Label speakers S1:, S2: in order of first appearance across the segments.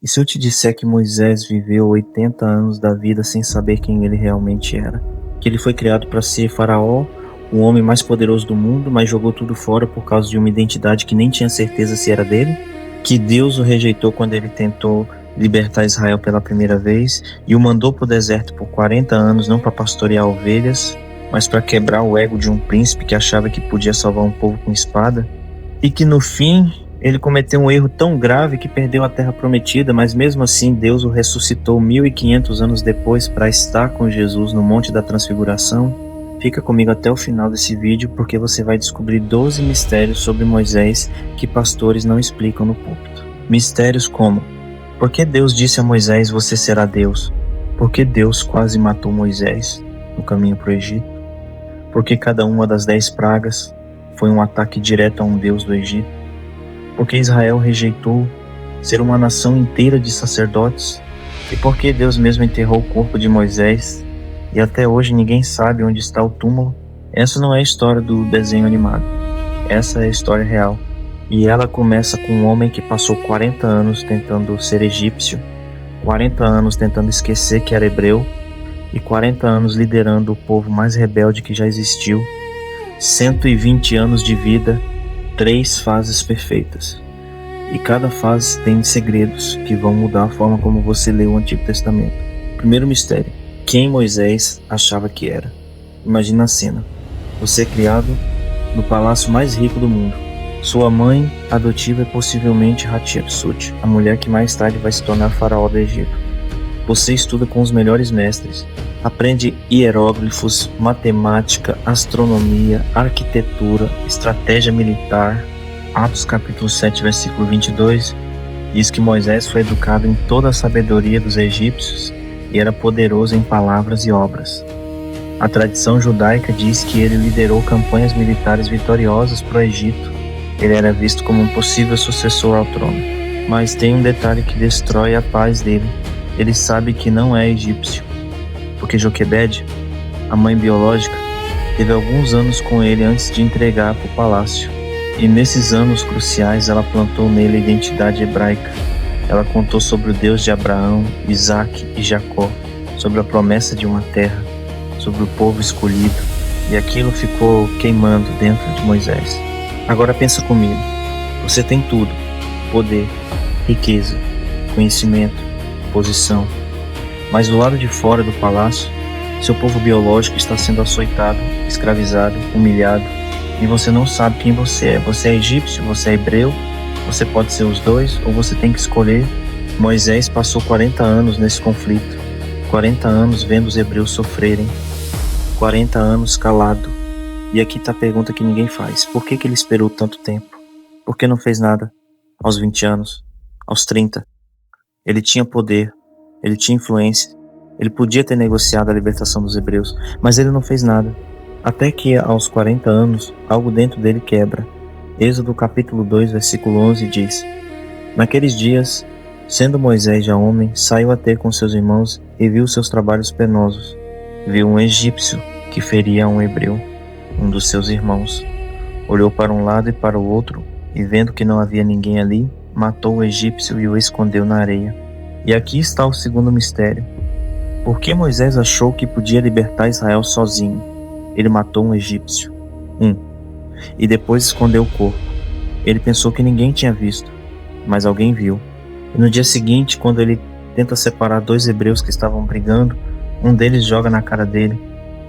S1: E se eu te disser que Moisés viveu 80 anos da vida sem saber quem ele realmente era? Que ele foi criado para ser Faraó, o homem mais poderoso do mundo, mas jogou tudo fora por causa de uma identidade que nem tinha certeza se era dele? Que Deus o rejeitou quando ele tentou libertar Israel pela primeira vez e o mandou para o deserto por 40 anos, não para pastorear ovelhas, mas para quebrar o ego de um príncipe que achava que podia salvar um povo com espada? E que no fim ele cometeu um erro tão grave que perdeu a terra prometida, mas mesmo assim Deus o ressuscitou 1500 anos depois para estar com Jesus no Monte da Transfiguração? Fica comigo até o final desse vídeo porque você vai descobrir 12 mistérios sobre Moisés que pastores não explicam no púlpito. Mistérios como: por que Deus disse a Moisés, você será Deus? Por que Deus quase matou Moisés no caminho para o Egito? Por que cada uma das 10 pragas foi um ataque direto a um deus do Egito? Porque Israel rejeitou ser uma nação inteira de sacerdotes? E por que Deus mesmo enterrou o corpo de Moisés e até hoje ninguém sabe onde está o túmulo? Essa não é a história do desenho animado. Essa é a história real. E ela começa com um homem que passou 40 anos tentando ser egípcio, 40 anos tentando esquecer que era hebreu e 40 anos liderando o povo mais rebelde que já existiu. 120 anos de vida, 3 fases perfeitas. E cada fase tem segredos que vão mudar a forma como você lê o Antigo Testamento. Primeiro mistério: quem Moisés achava que era? Imagina a cena. Você é criado no palácio mais rico do mundo. Sua mãe adotiva é possivelmente Hatshepsut, a mulher que mais tarde vai se tornar faraó do Egito. Você estuda com os melhores mestres. Aprende hieróglifos, matemática, astronomia, arquitetura, estratégia militar. Atos capítulo 7, versículo 22, diz que Moisés foi educado em toda a sabedoria dos egípcios e era poderoso em palavras e obras. A tradição judaica diz que ele liderou campanhas militares vitoriosas para o Egito. Ele era visto como um possível sucessor ao trono. Mas tem um detalhe que destrói a paz dele. Ele sabe que não é egípcio, porque Joquebede, a mãe biológica, teve alguns anos com ele antes de entregar para o palácio. E nesses anos cruciais ela plantou nele a identidade hebraica. Ela contou sobre o Deus de Abraão, Isaac e Jacó, sobre a promessa de uma terra, sobre o povo escolhido, e aquilo ficou queimando dentro de Moisés. Agora pensa comigo, você tem tudo: poder, riqueza, conhecimento, posição. Mas do lado de fora do palácio, seu povo biológico está sendo açoitado, escravizado, humilhado, e você não sabe quem você é. Você é egípcio, você é hebreu, você pode ser os dois, ou você tem que escolher. Moisés passou 40 anos nesse conflito, 40 anos vendo os hebreus sofrerem, 40 anos calado. E aqui está a pergunta que ninguém faz: por que ele esperou tanto tempo? Por que não fez nada aos 20 anos, aos 30? Ele tinha poder, ele tinha influência, ele podia ter negociado a libertação dos hebreus, mas ele não fez nada. Até que aos 40 anos, algo dentro dele quebra. Êxodo capítulo 2, versículo 11 diz: naqueles dias, sendo Moisés já homem, saiu a ter com seus irmãos e viu seus trabalhos penosos. Viu um egípcio que feria a um hebreu, um dos seus irmãos. Olhou para um lado e para o outro, e vendo que não havia ninguém ali, matou o egípcio e o escondeu na areia. E aqui está o segundo mistério: por que Moisés achou que podia libertar Israel sozinho? Ele matou um egípcio, e depois escondeu o corpo. Ele pensou que ninguém tinha visto, mas alguém viu. E no dia seguinte, quando ele tenta separar 2 hebreus que estavam brigando, um deles joga na cara dele: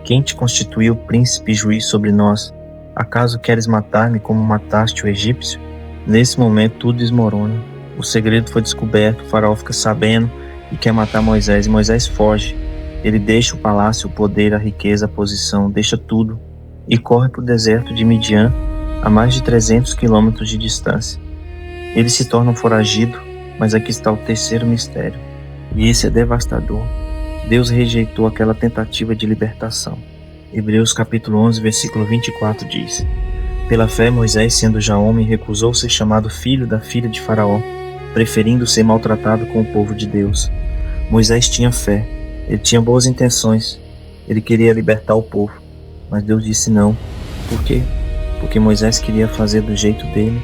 S1: quem te constituiu príncipe e juiz sobre nós? Acaso queres matar-me como mataste o egípcio? Nesse momento tudo desmorona. O segredo foi descoberto, o faraó fica sabendo e quer matar Moisés, e Moisés foge. Ele deixa o palácio, o poder, a riqueza, a posição, deixa tudo e corre para o deserto de Midian, a mais de 300 quilômetros de distância. Ele se torna um foragido, mas aqui está o terceiro mistério, e esse é devastador. Deus rejeitou aquela tentativa de libertação. Hebreus capítulo 11, versículo 24 diz: pela fé Moisés, sendo já homem, recusou ser chamado filho da filha de Faraó, preferindo ser maltratado com o povo de Deus. Moisés tinha fé, ele tinha boas intenções, ele queria libertar o povo, mas Deus disse não. Por quê? Porque Moisés queria fazer do jeito dele.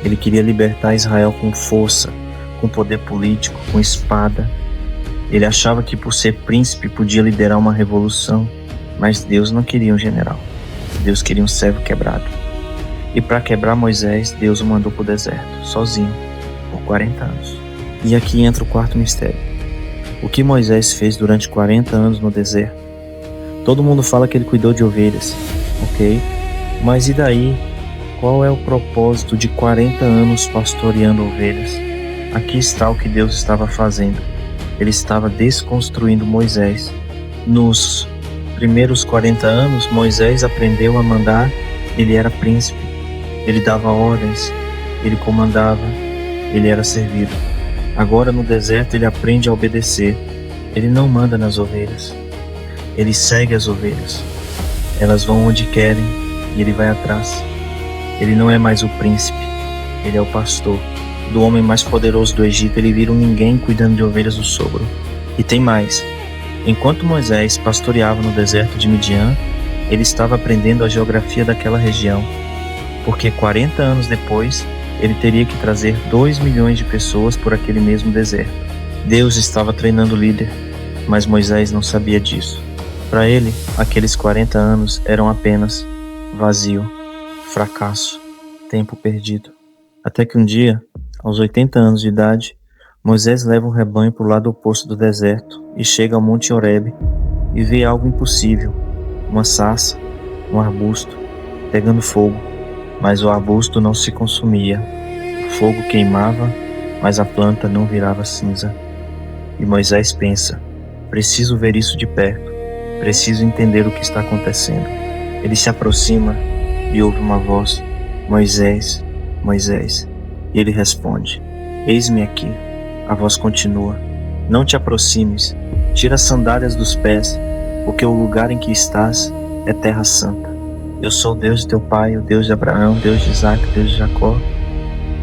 S1: Ele queria libertar Israel com força, com poder político, com espada. Ele achava que por ser príncipe podia liderar uma revolução, mas Deus não queria um general. Deus queria um servo quebrado. E para quebrar Moisés, Deus o mandou para o deserto, sozinho, por 40 anos. E aqui entra o quarto mistério. O que Moisés fez durante 40 anos no deserto? Todo mundo fala que ele cuidou de ovelhas, ok? Mas e daí? Qual é o propósito de 40 anos pastoreando ovelhas? Aqui está o que Deus estava fazendo. Ele estava desconstruindo Moisés. Nos primeiros 40 anos, Moisés aprendeu a mandar. Ele era príncipe, ele dava ordens, ele comandava, ele era servido. Agora no deserto ele aprende a obedecer. Ele não manda nas ovelhas, ele segue as ovelhas. Elas vão onde querem e ele vai atrás. Ele não é mais o príncipe, ele é o pastor. Do homem mais poderoso do Egito, ele vira um ninguém cuidando de ovelhas do sogro. E tem mais. Enquanto Moisés pastoreava no deserto de Midian, ele estava aprendendo a geografia daquela região, porque 40 anos depois, ele teria que trazer 2 milhões de pessoas por aquele mesmo deserto. Deus estava treinando o líder, mas Moisés não sabia disso. Para ele, aqueles 40 anos eram apenas vazio, fracasso, tempo perdido. Até que um dia, aos 80 anos de idade, Moisés leva um rebanho para o lado oposto do deserto e chega ao Monte Horebe e vê algo impossível, uma sarça, um arbusto, pegando fogo, mas o arbusto não se consumia. O fogo queimava, mas a planta não virava cinza. E Moisés pensa, preciso ver isso de perto, preciso entender o que está acontecendo. Ele se aproxima e ouve uma voz, Moisés, Moisés. E ele responde, eis-me aqui. A voz continua, não te aproximes, tira as sandálias dos pés, porque o lugar em que estás é terra santa. Eu sou o Deus de teu pai, o Deus de Abraão, Deus de Isaac, Deus de Jacó.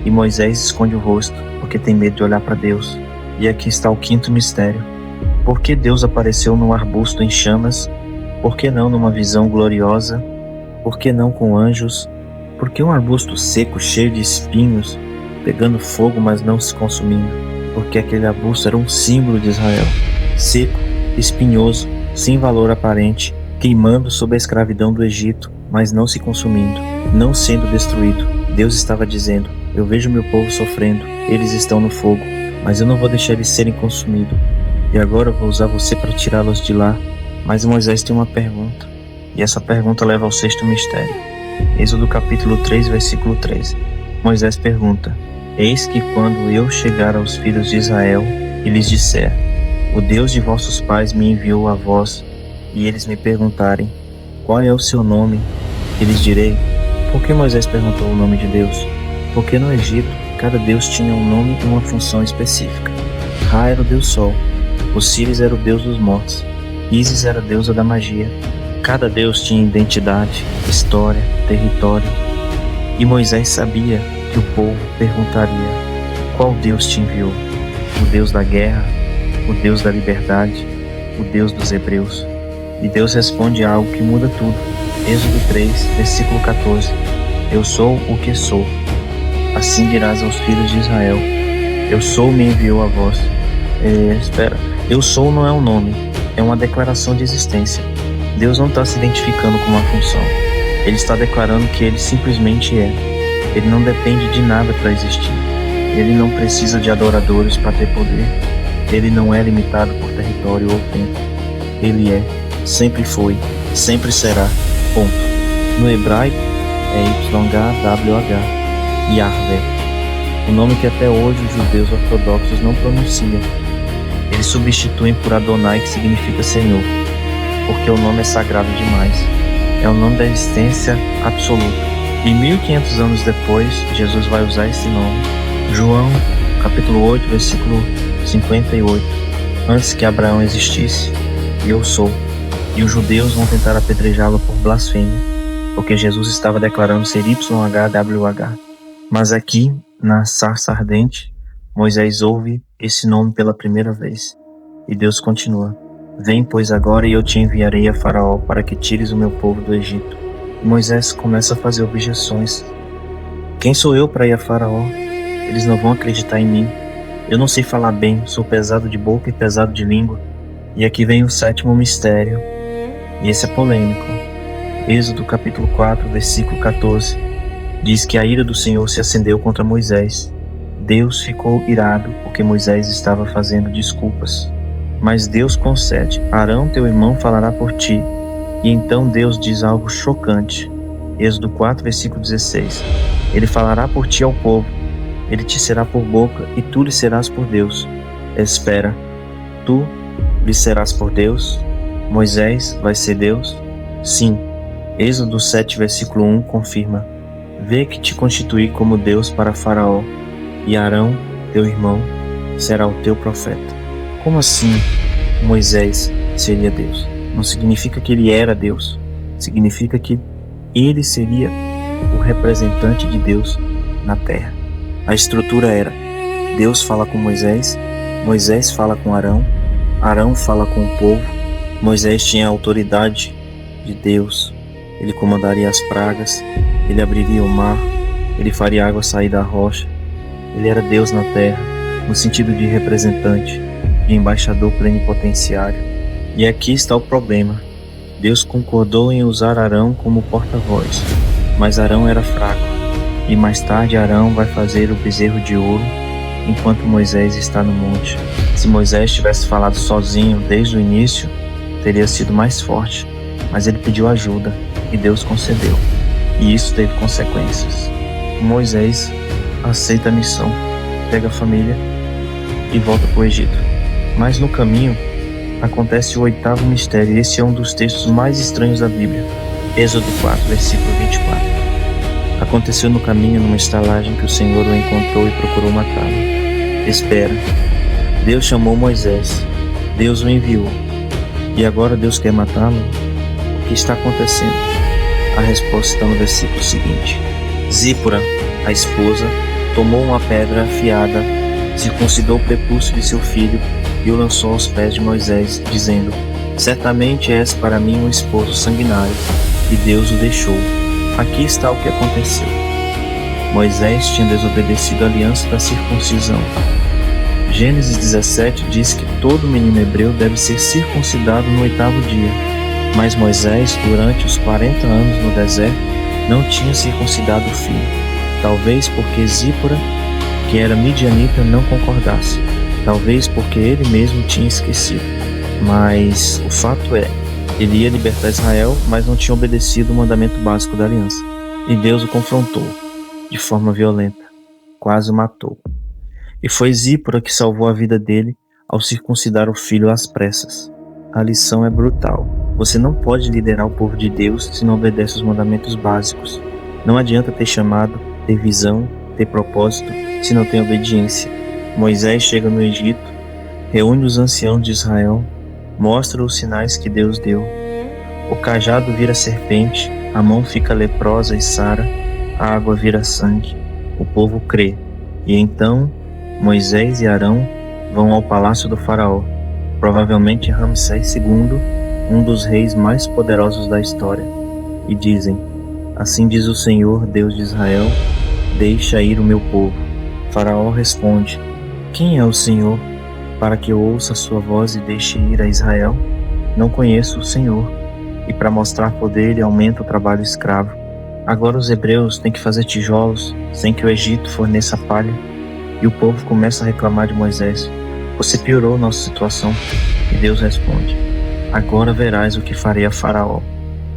S1: E Moisés esconde o rosto, porque tem medo de olhar para Deus. E aqui está o quinto mistério. Por que Deus apareceu num arbusto em chamas? Por que não numa visão gloriosa? Por que não com anjos? Por que um arbusto seco, cheio de espinhos, pegando fogo, mas não se consumindo? Porque aquele arbusto era um símbolo de Israel, seco, espinhoso, sem valor aparente, queimando sob a escravidão do Egito, mas não se consumindo, não sendo destruído. Deus estava dizendo, eu vejo meu povo sofrendo, eles estão no fogo, mas eu não vou deixar eles serem consumidos. E agora eu vou usar você para tirá-los de lá. Mas Moisés tem uma pergunta, e essa pergunta leva ao sexto mistério. Êxodo capítulo 3, versículo 13. Moisés pergunta, eis que quando eu chegar aos filhos de Israel e lhes disser, o Deus de vossos pais me enviou a vós, e eles me perguntarem, qual é o seu nome? E lhes direi, por que Moisés perguntou o nome de Deus? Porque no Egito, cada Deus tinha um nome e uma função específica. Ra era o Deus Sol, Osíris era o Deus dos mortos, Ísis era a deusa da magia. Cada Deus tinha identidade, história, território. E Moisés sabia que o povo perguntaria, qual Deus te enviou? O Deus da guerra? O Deus da liberdade? O Deus dos hebreus? E Deus responde algo que muda tudo. Êxodo 3, versículo 14. Eu sou o que sou. Assim dirás aos filhos de Israel, eu sou me enviou a vós. Eu sou não é um nome, é uma declaração de existência. Deus não está se identificando com uma função. Ele está declarando que ele simplesmente é. Ele não depende de nada para existir. Ele não precisa de adoradores para ter poder. Ele não é limitado por território ou tempo. Ele é, sempre foi, sempre será. Ponto. No hebraico é YHWH, Yahvé. O nome que até hoje os judeus ortodoxos não pronunciam. Eles substituem por Adonai, que significa Senhor, porque o nome é sagrado demais. É o nome da existência absoluta. E 1500 anos depois, Jesus vai usar esse nome. João, capítulo 8, versículo 58. Antes que Abraão existisse, eu sou. E os judeus vão tentar apedrejá-lo por blasfêmia, porque Jesus estava declarando ser YHWH. Mas aqui, na sarça ardente, Moisés ouve esse nome pela primeira vez. E Deus continua. Vem, pois, agora e eu te enviarei a Faraó para que tires o meu povo do Egito. E Moisés começa a fazer objeções. Quem sou eu para ir a Faraó? Eles não vão acreditar em mim. Eu não sei falar bem, sou pesado de boca e pesado de língua. E aqui vem o sétimo mistério, e esse é polêmico. Êxodo capítulo 4, versículo 14, diz que a ira do Senhor se acendeu contra Moisés. Deus ficou irado porque Moisés estava fazendo desculpas. Mas Deus concede: Arão, teu irmão, falará por ti. E então Deus diz algo chocante. Êxodo 4, versículo 16. Ele falará por ti ao povo, ele te será por boca e tu lhe serás por Deus. Espera, tu lhe serás por Deus? Moisés vai ser Deus? Sim. Êxodo 7, versículo 1 confirma: Vê que te constituí como Deus para Faraó, e Arão, teu irmão, será o teu profeta. Como assim Moisés seria Deus? Não significa que ele era Deus. Significa que ele seria o representante de Deus na terra. A estrutura era: Deus fala com Moisés, Moisés fala com Arão, Arão fala com o povo. Moisés tinha a autoridade de Deus. Ele comandaria as pragas, ele abriria o mar, ele faria a água sair da rocha. Ele era Deus na terra, no sentido de representante, de embaixador plenipotenciário. E aqui está o problema. Deus concordou em usar Arão como porta-voz, mas Arão era fraco, e mais tarde Arão vai fazer o bezerro de ouro, enquanto Moisés está no monte. Se Moisés tivesse falado sozinho desde o início, teria sido mais forte, mas ele pediu ajuda, e Deus concedeu, e isso teve consequências. Moisés aceita a missão, pega a família e volta para o Egito. Mas no caminho acontece o oitavo mistério, e esse é um dos textos mais estranhos da Bíblia. Êxodo 4, versículo 24. Aconteceu no caminho, numa estalagem, que o Senhor o encontrou e procurou matá-lo. Espera. Deus chamou Moisés. Deus o enviou. E agora Deus quer matá-lo? O que está acontecendo? A resposta está no versículo seguinte. Zípora, a esposa, tomou uma pedra afiada, circuncidou o prepúcio de seu filho e o lançou aos pés de Moisés, dizendo: Certamente és para mim um esposo sanguinário. E Deus o deixou. Aqui está o que aconteceu. Moisés tinha desobedecido a aliança da circuncisão. Gênesis 17 diz que todo menino hebreu deve ser circuncidado no 8º dia. Mas Moisés, durante os 40 anos no deserto, não tinha circuncidado o filho. Talvez porque Zípora, que era midianita, não concordasse. Talvez porque ele mesmo tinha esquecido. Mas o fato é, ele ia libertar Israel, mas não tinha obedecido o mandamento básico da aliança. E Deus o confrontou de forma violenta, quase o matou. E foi Zípora que salvou a vida dele ao circuncidar o filho às pressas. A lição é brutal. Você não pode liderar o povo de Deus se não obedece os mandamentos básicos. Não adianta ter chamado, ter visão, ter propósito, se não tem obediência. Moisés chega no Egito, reúne os anciãos de Israel, mostra os sinais que Deus deu. O cajado vira serpente, a mão fica leprosa e sara, a água vira sangue. O povo crê. E então Moisés e Arão vão ao palácio do faraó, provavelmente Ramsés II, um dos reis mais poderosos da história, e dizem: Assim diz o Senhor, Deus de Israel, deixa ir o meu povo. Faraó responde: Quem é o Senhor, para que eu ouça a sua voz e deixe ir a Israel? Não conheço o Senhor. E para mostrar poder, ele aumenta o trabalho escravo. Agora os hebreus têm que fazer tijolos, sem que o Egito forneça palha. E o povo começa a reclamar de Moisés: Você piorou nossa situação. E Deus responde: Agora verás o que farei a Faraó.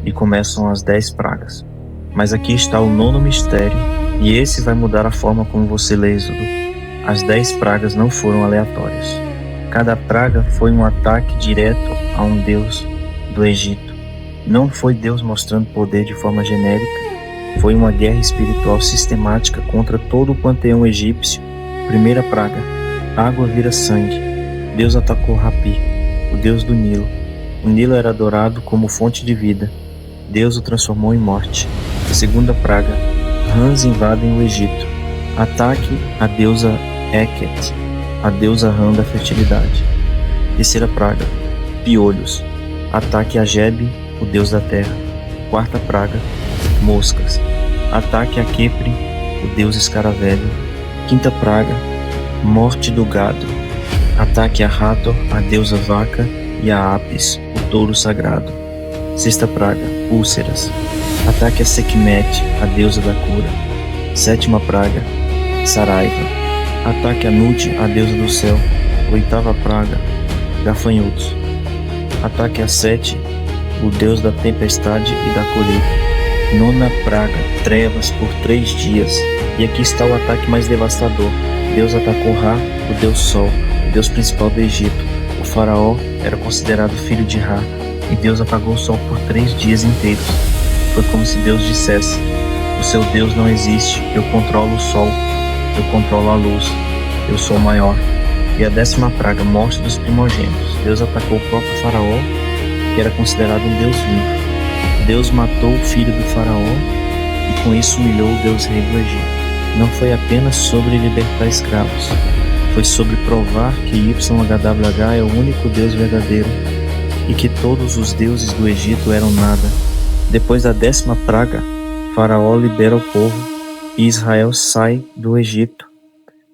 S1: E começam as 10 pragas. Mas aqui está o 9º mistério, e esse vai mudar a forma como você lê Êxodo. As 10 pragas não foram aleatórias. Cada praga foi um ataque direto a um deus do Egito. Não foi Deus mostrando poder de forma genérica, foi uma guerra espiritual sistemática contra todo o panteão egípcio. Primeira praga: água vira sangue. Deus atacou Rapi, o deus do Nilo. O Nilo era adorado como fonte de vida. Deus o transformou em morte. Segunda praga: rãs invadem o Egito. Ataque a deusa Heket, a deusa rã da fertilidade. Terceira praga: piolhos. Ataque a Gebe, o deus da terra. Quarta praga: moscas. Ataque a Kepri, o deus escaravelho. Quinta praga: Morte do gado. Ataque a Hathor, a deusa vaca, e a Apis, o touro sagrado. Sexta praga, úlceras. Ataque a Sekhmet, a deusa da cura. Sétima praga, saraiva. Ataque a Nut, a deusa do céu. Oitava praga, gafanhotos. Ataque a Sete, o deus da tempestade e da colheita. Nona praga, trevas por 3 dias. E aqui está o ataque mais devastador. Deus atacou Ra, o deus Sol, o deus principal do Egito. O faraó era considerado filho de Ra, e Deus apagou o sol por 3 dias inteiros. Foi como se Deus dissesse: o seu Deus não existe, eu controlo o sol, eu controlo a luz, eu sou o maior. E a 10ª praga, morte dos primogênitos. Deus atacou o próprio faraó, que era considerado um Deus vivo. Deus matou o filho do faraó e com isso humilhou o Deus rei do Egito. Não foi apenas sobre libertar escravos, foi sobre provar que YHWH é o único Deus verdadeiro e que todos os deuses do Egito eram nada. Depois da 10ª praga, Faraó libera o povo e Israel sai do Egito.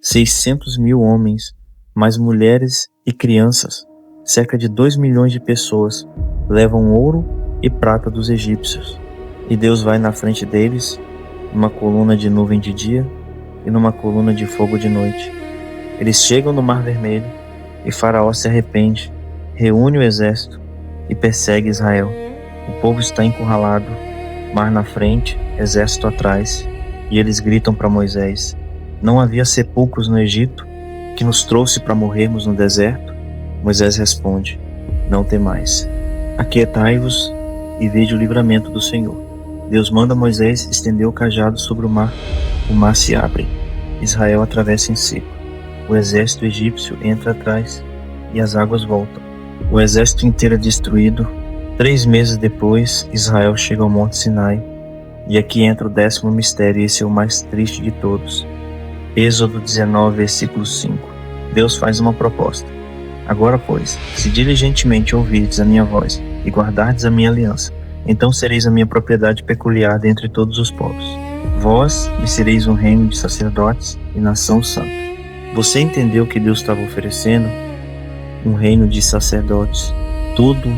S1: 600.000 homens, mais mulheres e crianças, cerca de 2 milhões de pessoas, levam ouro e prata dos egípcios. E Deus vai na frente deles, numa coluna de nuvem de dia e numa coluna de fogo de noite. Eles chegam no Mar Vermelho e Faraó se arrepende, reúne o exército e persegue Israel. O povo está encurralado, mar na frente, exército atrás, e eles gritam para Moisés: não havia sepulcros no Egito que nos trouxe para morrermos no deserto? Moisés responde: não temais, aquietai-vos e vede o livramento do Senhor. Deus manda Moisés estender o cajado sobre o mar se abre, Israel atravessa em seco. O exército egípcio entra atrás e as águas voltam. O exército inteiro é destruído. 3 meses depois, Israel chega ao Monte Sinai. E aqui entra o 10º mistério, e esse é o mais triste de todos. Êxodo 19, versículo 5. Deus faz uma proposta. Agora, pois, se diligentemente ouvirdes a minha voz e guardardes a minha aliança, então sereis a minha propriedade peculiar dentre todos os povos. Vós me sereis um reino de sacerdotes e nação santa. Você entendeu o que Deus estava oferecendo? Um reino de sacerdotes. Todo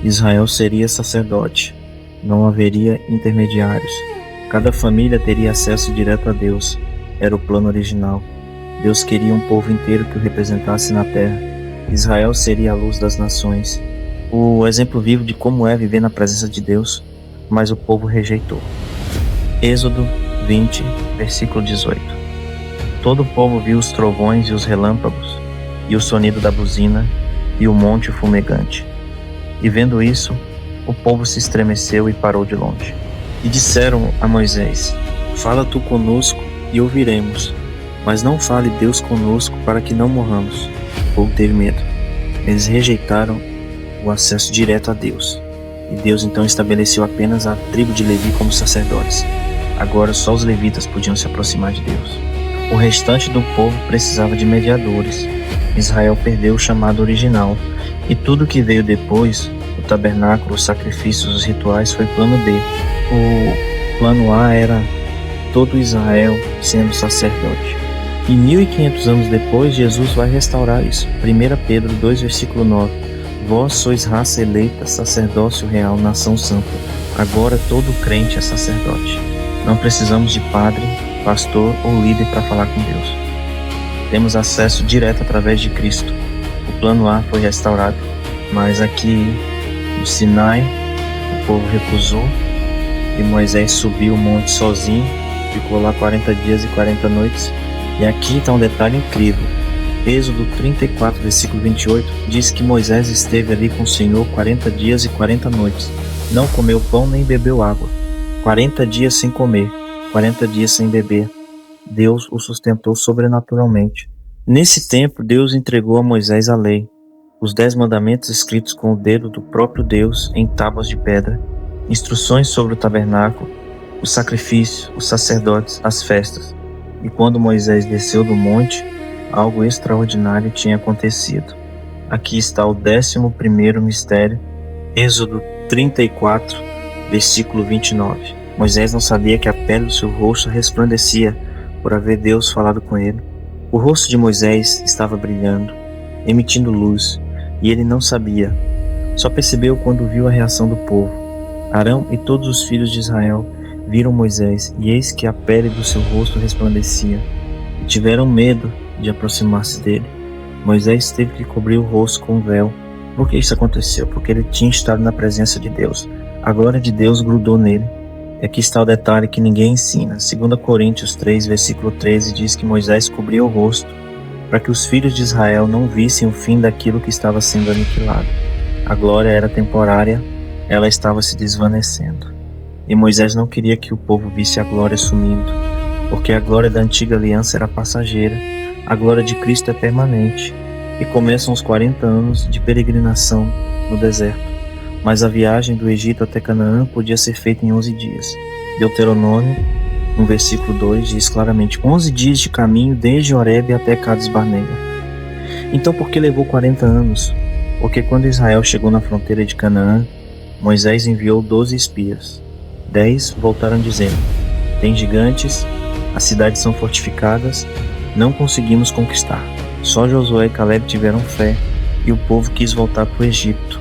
S1: Israel seria sacerdote. Não haveria intermediários. Cada família teria acesso direto a Deus. Era o plano original. Deus queria um povo inteiro que o representasse na terra. Israel seria a luz das nações. O exemplo vivo de como é viver na presença de Deus, mas o povo rejeitou. Êxodo 20, versículo 18. Todo o povo viu os trovões e os relâmpagos, e o sonido da buzina, e o monte fumegante. E vendo isso, o povo se estremeceu e parou de longe. E disseram a Moisés: fala tu conosco e ouviremos, mas não fale Deus conosco para que não morramos. O povo teve medo. Eles rejeitaram o acesso direto a Deus. E Deus então estabeleceu apenas a tribo de Levi como sacerdotes. Agora só os levitas podiam se aproximar de Deus. O restante do povo precisava de mediadores. Israel perdeu o chamado original. E tudo que veio depois, o tabernáculo, os sacrifícios, os rituais, foi plano B. O plano A era todo Israel sendo sacerdote. E 1500 anos depois, Jesus vai restaurar isso. 1 Pedro 2, versículo 9. Vós sois raça eleita, sacerdócio real, nação santa. Agora todo crente é sacerdote. Não precisamos de padre, pastor ou líder para falar com Deus. Temos acesso direto através de Cristo. O plano A foi restaurado, mas aqui no Sinai o povo recusou e Moisés subiu o monte sozinho, ficou lá 40 dias e 40 noites. E aqui está um detalhe incrível. Êxodo 34, versículo 28 diz que Moisés esteve ali com o Senhor 40 dias e 40 noites. Não comeu pão nem bebeu água. 40 dias sem comer, 40 dias sem beber. Deus o sustentou sobrenaturalmente. Nesse tempo, Deus entregou a Moisés a lei, os 10 mandamentos escritos com o dedo do próprio Deus em tábuas de pedra, instruções sobre o tabernáculo, o sacrifício, os sacerdotes, as festas. E quando Moisés desceu do monte, algo extraordinário tinha acontecido. Aqui está o 11º mistério, Êxodo 34, versículo 29. Moisés não sabia que a pele do seu rosto resplandecia por haver Deus falado com ele. O rosto de Moisés estava brilhando, emitindo luz, e ele não sabia. Só percebeu quando viu a reação do povo. Arão e todos os filhos de Israel viram Moisés, e eis que a pele do seu rosto resplandecia, e tiveram medo de aproximar-se dele. Moisés teve que cobrir o rosto com um véu. Por que isso aconteceu? Porque ele tinha estado na presença de Deus. A glória de Deus grudou nele. E aqui está o detalhe que ninguém ensina. 2 Coríntios 3, versículo 13 diz que Moisés cobriu o rosto para que os filhos de Israel não vissem o fim daquilo que estava sendo aniquilado. A glória era temporária, ela estava se desvanecendo. E Moisés não queria que o povo visse a glória sumindo, porque a glória da antiga aliança era passageira, a glória de Cristo é permanente. E começam os 40 anos de peregrinação no deserto. Mas a viagem do Egito até Canaã podia ser feita em 11 dias. Deuteronômio, no versículo 2, diz claramente: 11 dias de caminho desde Horebe até Cades Barneia. Então por que levou 40 anos? Porque quando Israel chegou na fronteira de Canaã, Moisés enviou 12 espias. 10 voltaram dizendo: tem gigantes, as cidades são fortificadas, não conseguimos conquistar. Só Josué e Caleb tiveram fé, e o povo quis voltar para o Egito.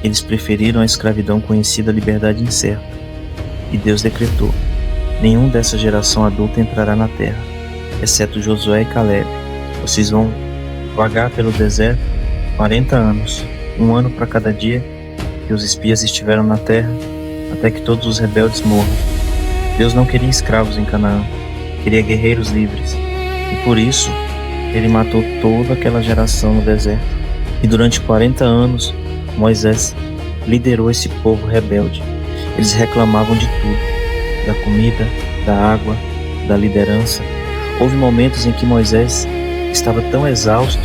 S1: Eles preferiram a escravidão conhecida, a liberdade incerta. E Deus decretou: nenhum dessa geração adulta entrará na terra, exceto Josué e Caleb. Vocês vão vagar pelo deserto 40 anos, um ano para cada dia que os espias estiveram na terra, até que todos os rebeldes morram. Deus não queria escravos em Canaã, queria guerreiros livres. E por isso, ele matou toda aquela geração no deserto. E durante 40 anos, Moisés liderou esse povo rebelde. Eles reclamavam de tudo: da comida, da água, da liderança. Houve momentos em que Moisés estava tão exausto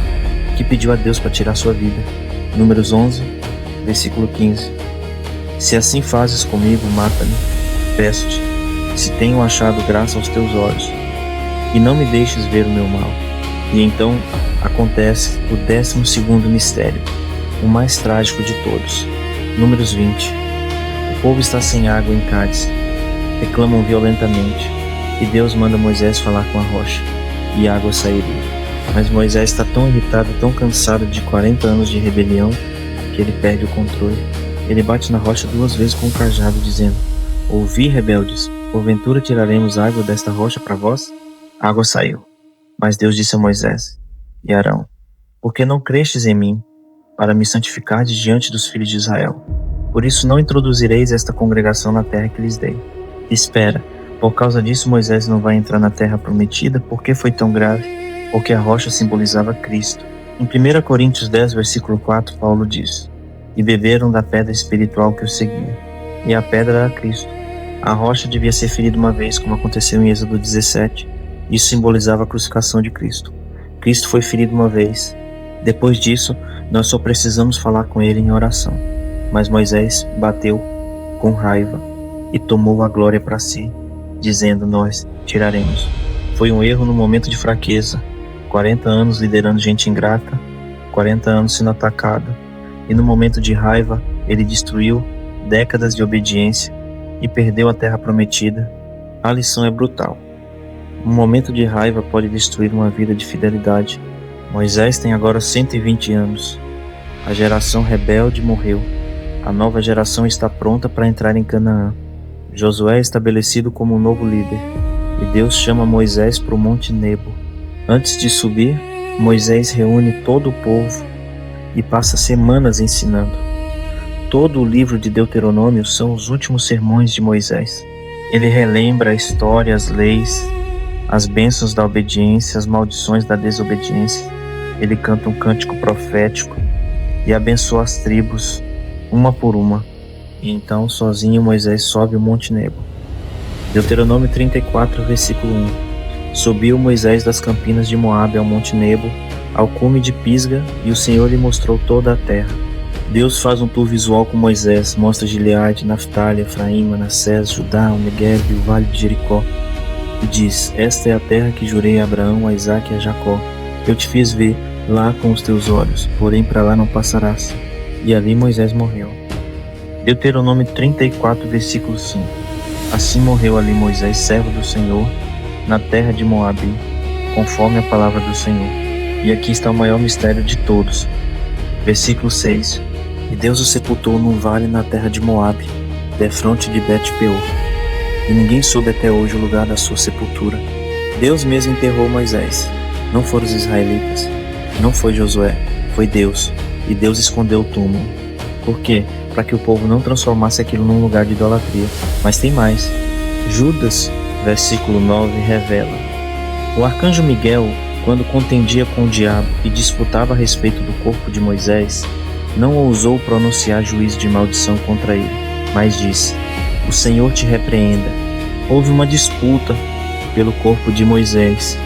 S1: que pediu a Deus para tirar sua vida. Números 11, versículo 15. Se assim fazes comigo, mata-me, peço-te, se tenho achado graça aos teus olhos, e não me deixes ver o meu mal. E então acontece o 12º mistério, o mais trágico de todos. Números 20. O povo está sem água em Cádiz, reclamam violentamente, e Deus manda Moisés falar com a rocha, e a água sairia. Mas Moisés está tão irritado, tão cansado de 40 anos de rebelião, que ele perde o controle. Ele bate na rocha 2 vezes com o cajado, dizendo: ouvi, rebeldes, porventura tiraremos água desta rocha para vós? A água saiu. Mas Deus disse a Moisés e Arão: por que não crestes em mim, para me santificardes diante dos filhos de Israel? Por isso não introduzireis esta congregação na terra que lhes dei. Espera, por causa disso Moisés não vai entrar na terra prometida. Por que foi tão grave? Porque a rocha simbolizava Cristo. Em 1 Coríntios 10, versículo 4, Paulo diz: e beberam da pedra espiritual que os seguia, e a pedra era Cristo. A rocha devia ser ferida uma vez, como aconteceu em Êxodo 17. Isso simbolizava a crucificação de Cristo. Cristo foi ferido uma vez. Depois disso, nós só precisamos falar com ele em oração. Mas Moisés bateu com raiva e tomou a glória para si, dizendo: nós tiraremos. Foi um erro no momento de fraqueza. 40 anos liderando gente ingrata, 40 anos sendo atacado, e no momento de raiva ele destruiu décadas de obediência e perdeu a terra prometida. A lição é brutal. Um momento de raiva pode destruir uma vida de fidelidade. Moisés tem agora 120 anos. A geração rebelde morreu. A nova geração está pronta para entrar em Canaã. Josué é estabelecido como um novo líder, e Deus chama Moisés para o Monte Nebo. Antes de subir, Moisés reúne todo o povo e passa semanas ensinando. Todo o livro de Deuteronômio são os últimos sermões de Moisés. Ele relembra a história, as leis, as bênçãos da obediência, as maldições da desobediência. Ele canta um cântico profético e abençoa as tribos, uma por uma. E então, sozinho, Moisés sobe o Monte Nebo. Deuteronômio 34, versículo 1. Subiu Moisés das campinas de Moabe ao Monte Nebo, ao cume de Pisga, e o Senhor lhe mostrou toda a terra. Deus faz um tour visual com Moisés, mostra Gileade, Naftali, Efraim, Manassés, Judá, o Negueb e o vale de Jericó. E diz: esta é a terra que jurei a Abraão, a Isaque e a Jacó. Eu te fiz ver lá com os teus olhos, porém para lá não passarás. E ali Moisés morreu. Deuteronômio 34, versículo 5. Assim morreu ali Moisés, servo do Senhor, na terra de Moabe. conforme a palavra do Senhor. E aqui está o maior mistério de todos. Versículo 6. E Deus o sepultou num vale na terra de Moabe, defronte de Bet-peor. E ninguém soube até hoje o lugar da sua sepultura. Deus mesmo enterrou Moisés. Não foram os israelitas. Não foi Josué. Foi Deus. E Deus escondeu o túmulo. Por quê? Para que o povo não transformasse aquilo num lugar de idolatria. Mas tem mais. Judas, versículo 9, revela: o arcanjo Miguel, quando contendia com o diabo e disputava a respeito do corpo de Moisés, não ousou pronunciar juízo de maldição contra ele, mas disse: o Senhor te repreenda. Houve uma disputa pelo corpo de Moisés,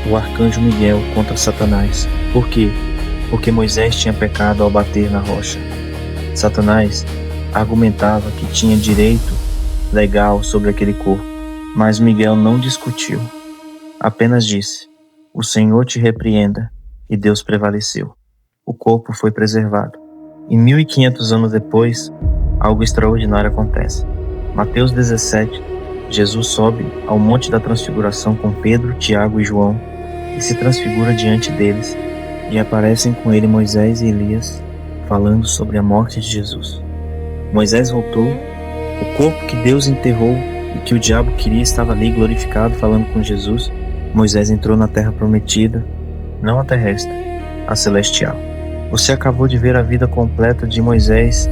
S1: o arcanjo Miguel contra Satanás. Por quê? Porque Moisés tinha pecado ao bater na rocha. Satanás argumentava que tinha direito legal sobre aquele corpo, mas Miguel não discutiu. Apenas disse: o Senhor te repreenda, e Deus prevaleceu. O corpo foi preservado. E 1500 anos depois, algo extraordinário acontece. Mateus 17, Jesus sobe ao Monte da Transfiguração com Pedro, Tiago e João e se transfigura diante deles, e aparecem com ele Moisés e Elias falando sobre a morte de Jesus. Moisés voltou, o corpo que Deus enterrou e que o diabo queria estava ali glorificado falando com Jesus. Moisés entrou na terra prometida, não a terrestre, a celestial. Você acabou de ver a vida completa de Moisés,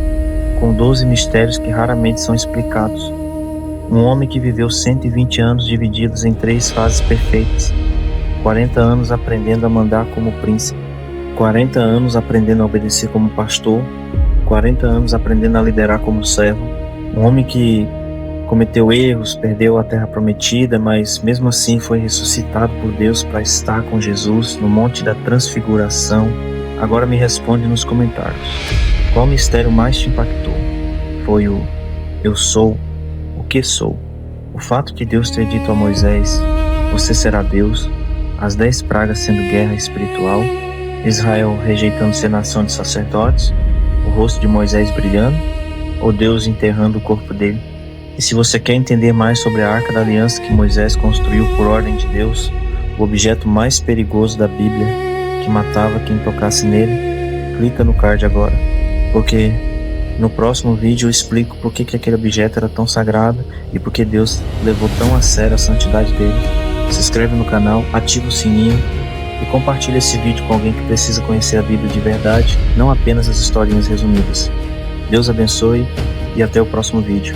S1: com 12 mistérios que raramente são explicados. Um homem que viveu 120 anos divididos em 3 fases perfeitas. 40 anos aprendendo a mandar como príncipe, 40 anos aprendendo a obedecer como pastor, 40 anos aprendendo a liderar como servo. Um homem que cometeu erros, perdeu a terra prometida, mas mesmo assim foi ressuscitado por Deus para estar com Jesus no Monte da Transfiguração. Agora me responde nos comentários. Qual mistério mais te impactou? Foi o eu sou o que sou? O fato de Deus ter dito a Moisés: você será Deus, as 10 pragas sendo guerra espiritual, Israel rejeitando ser nação de sacerdotes, o rosto de Moisés brilhando, ou Deus enterrando o corpo dele? E se você quer entender mais sobre a Arca da Aliança que Moisés construiu por ordem de Deus, o objeto mais perigoso da Bíblia, que matava quem tocasse nele, clica no card agora, porque no próximo vídeo eu explico por que aquele objeto era tão sagrado e por que Deus levou tão a sério a santidade dele. Se inscreve no canal, ativa o sininho e compartilha esse vídeo com alguém que precisa conhecer a Bíblia de verdade, não apenas as historinhas resumidas. Deus abençoe e até o próximo vídeo.